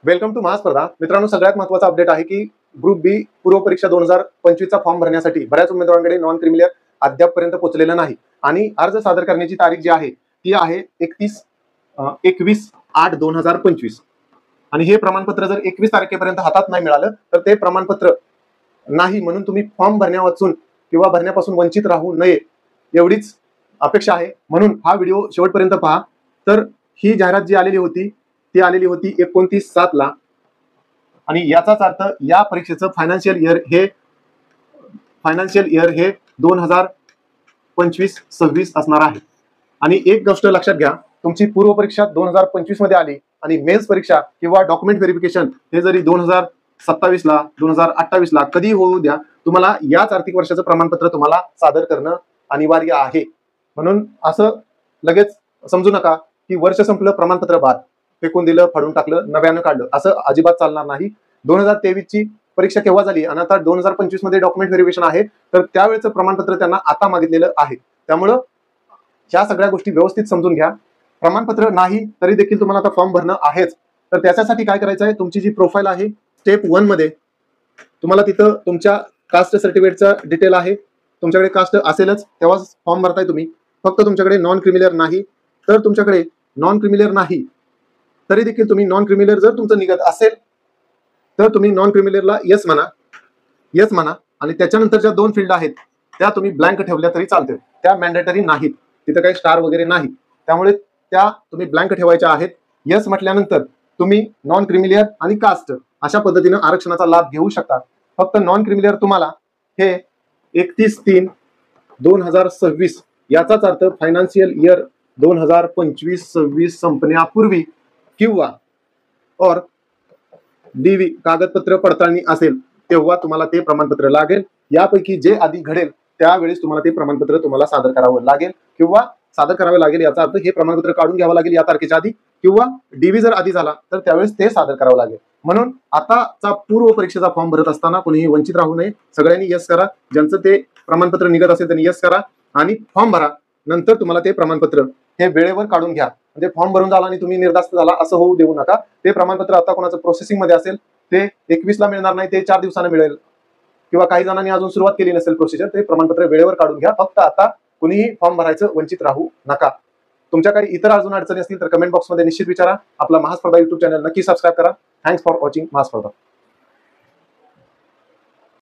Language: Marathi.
Welcome to महास्पर्धा. मित्रांनो, सगळ्यात महत्त्वाचा अपडेट आहे की ग्रुप बी पूर्व परीक्षा 2025 चा फॉर्म भरण्यासाठी बऱ्याच उमेदवारांकडे नॉन क्रिमिलियर अद्यापपर्यंत पोहोचलेलं नाही आणि अर्ज सादर करण्याची तारीख जी आहे ती आहे 21/8/2025 आणि हे प्रमाणपत्र जर 21 तारखेपर्यंत हातात नाही मिळालं तर ते प्रमाणपत्र नाही म्हणून तुम्ही फॉर्म भरण्यापासून किंवा भरण्यापासून वंचित राहू नये एवढीच अपेक्षा आहे. म्हणून हा व्हिडिओ शेवटपर्यंत पहा. तर ही जाहिरात जी आलेली होती ती आलेली होती 29/7 आणि याचाच अर्थ या परीक्षेचं फायनान्शियल इयर हे 2025-26 असणार आहे. आणि एक गोष्ट लक्षात घ्या, तुमची पूर्व परीक्षा 2025 मध्ये आली आणि मेन्स परीक्षा किंवा डॉक्युमेंट व्हेरिफिकेशन हे जरी 2027 ला 2028 ला कधी होऊ द्या, तुम्हाला याच आर्थिक वर्षाचं प्रमाणपत्र तुम्हाला सादर करणं अनिवार्य आहे. म्हणून असं लगेच समजू नका की वर्ष संपलं प्रमाणपत्र बाद, फेकून दिलं, फाडून टाकलं, नव्यानं काढलं, असं अजिबात चालणार नाही. 2023 ची परीक्षा केव्हा झाली आणि आता 2025 मध्ये डॉक्युमेंट व्हेरिफिकेशन आहे, तर त्यावेळेचं प्रमाणपत्र त्यांना आता मागितलेलं आहे. त्यामुळं ह्या सगळ्या गोष्टी व्यवस्थित समजून घ्या. प्रमाणपत्र नाही तरी देखील तुम्हाला आता फॉर्म भरणं आहेच. तर त्याच्यासाठी काय करायचं आहे, तुमची जी प्रोफाईल आहे स्टेप 1 मध्ये तुम्हाला तिथं तुमच्या कास्ट सर्टिफिकेटचा डिटेल आहे. तुमच्याकडे कास्ट असेलच तेव्हाच फॉर्म भरताय तुम्ही. फक्त तुमच्याकडे नॉन क्रिमिलियर नाही, तर तुमच्याकडे नॉन क्रिमिलियर नाही तरी देखील तुम्ही नॉन क्रिमिलियर जर तुमचं निघत असेल तर तुम्ही नॉन क्रिमिलियरला येस म्हणा आणि त्याच्यानंतरच्या 2 फील्ड आहेत त्या तुम्ही ब्लँक ठेवल्या तरी चालते. त्या मॅन्डेटरी नाहीत, तिथं काही स्टार वगैरे नाही, त्यामुळे त्या तुम्ही ब्लँक ठेवायच्या आहेत. येस म्हटल्यानंतर तुम्ही नॉन क्रिमिलियर आणि कास्ट अशा पद्धतीनं आरक्षणाचा लाभ घेऊ शकता. फक्त नॉन क्रिमिलियर तुम्हाला हे 31/3/2026 याचाच अर्थ फायनान्शियल इयर 2025-26 संपण्यापूर्वी किंवा और डीवी कागदपत्र पडताळणी असेल तेव्हा तुम्हाला ते प्रमाणपत्र लागेल. यापैकी जे आधी घडेल त्यावेळेस तुम्हाला ते प्रमाणपत्र तुम्हाला सादर करावं लागेल किंवा सादर करावे लागेल. याचा अर्थ हे प्रमाणपत्र काढून घ्यावं लागेल या तारखेच्या आधी, किंवा डीवी जर आधी झाला तर त्यावेळेस ते सादर करावं लागेल. म्हणून आताचा पूर्व परीक्षेचा फॉर्म भरत असताना कोणीही वंचित राहू नये. सगळ्यांनी यस करा. ज्यांचं ते प्रमाणपत्र निघत असेल त्यांनी यस करा आणि फॉर्म भरा. नंतर तुम्हाला ते प्रमाणपत्र हे वेळेवर काढून घ्या. म्हणजे फॉर्म भरून झाला आणि तुम्ही निर्धास्त झाला असं होऊ देऊ नका. ते प्रमाणपत्र आता कोणाचं प्रोसेसिंग मध्ये असेल ते 21 ला मिळणार नाही, ते 4 दिवसांनी मिळेल, किंवा काही जणांनी अजून सुरुवात केली नसेल प्रोसिजर, ते प्रमाणपत्र वेळेवर काढून घ्या. फक्त आता कुणीही फॉर्म भरायचं वंचित राहू नका. तुमच्या काही इतर अजून अडचणी असतील तर कमेंट बॉक्समध्ये निश्चित विचारा. आपला महास्पर्धा युट्यूब चॅनल नक्की सबस्क्राईब करा. Thanks for watching महास्पर्धा.